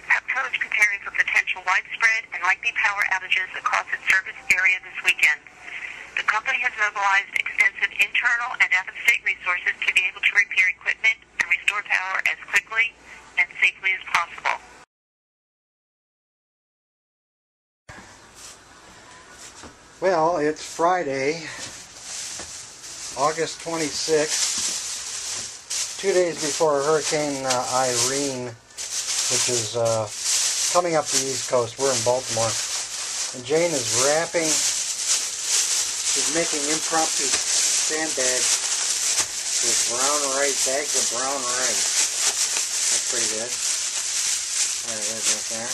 have codes preparing for potential widespread and likely power outages across its service area this weekend. The company has mobilized extensive internal and out-of-state resources to be able to repair equipment and restore power as quickly and safely as possible. Well, it's Friday, August 26th, 2 days before Hurricane Irene, which is coming up the East Coast. We're in Baltimore. And Jane is wrapping, she's making impromptu sandbags with brown rice, bags of brown rice. That's pretty good. There it is right there.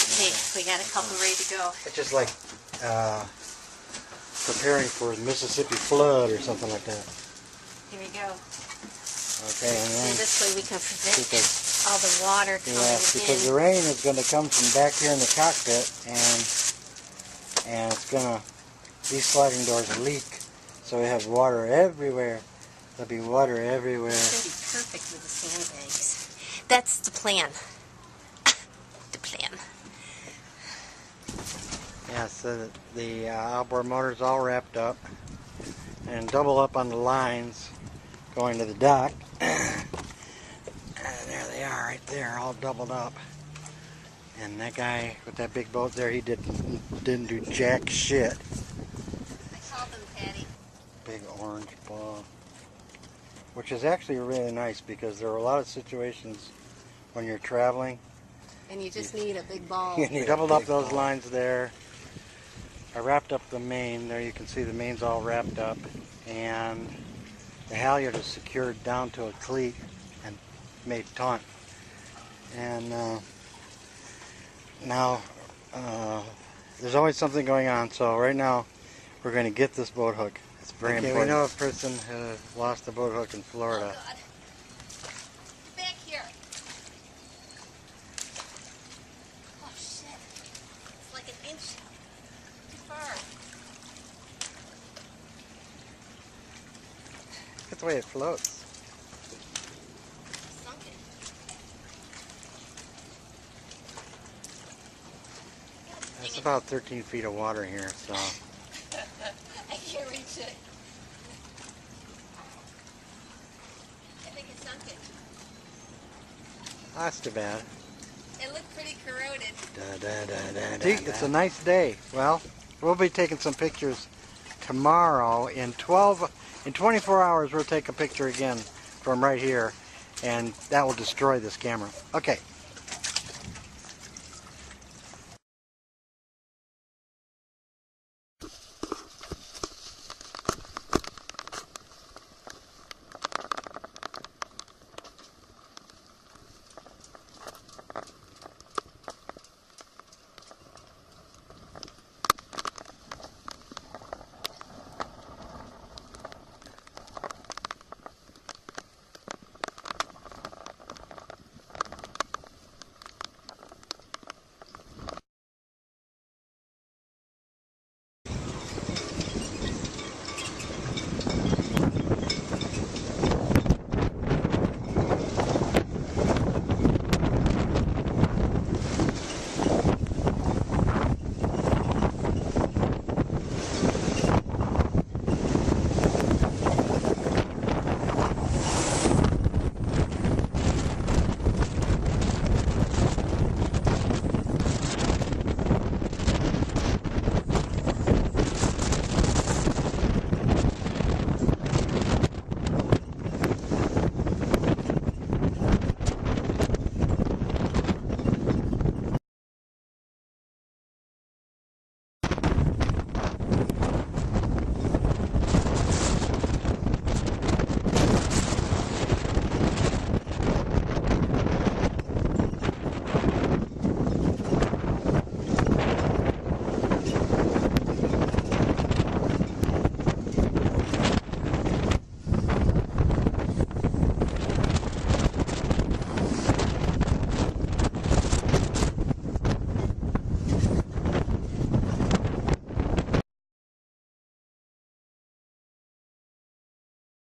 Okay, we got a couple ready to go. It's just like preparing for the Mississippi flood or something like that. Here we go. Okay, and then this way we can prevent all the water coming in. because the rain is going to come from back here in the cockpit, and it's going to, these sliding doors leak, so we have water everywhere. There'll be water everywhere. It's going to be perfect with the sandbags. That's the plan. The plan. Yeah, so the outboard motor's all wrapped up and double up on the lines going to the dock. And there they are right there, all doubled up. And that guy with that big boat there, he didn't do jack shit. I called them, Patty. Big orange ball. Which is actually really nice because there are a lot of situations when you're traveling. And you just need a big ball. You doubled up those lines there. I wrapped up the main. There you can see the main's all wrapped up. And the halyard is secured down to a cleat and made taut. And now there's always something going on. So right now we're going to get this boat hook. It's very important. We know a person who lost a boat hook in Florida. Oh, God. Back here. Oh, shit. It's like an inch too far. Look at the way it floats. Sunk it. It's about 13 feet of water here, so. I can't reach it. I think it sunk it. That's too bad. It looked pretty corroded. See, it's a nice day. Well, we'll be taking some pictures tomorrow. In 24 hours, we'll take a picture again from right here, and that will destroy this camera. Okay.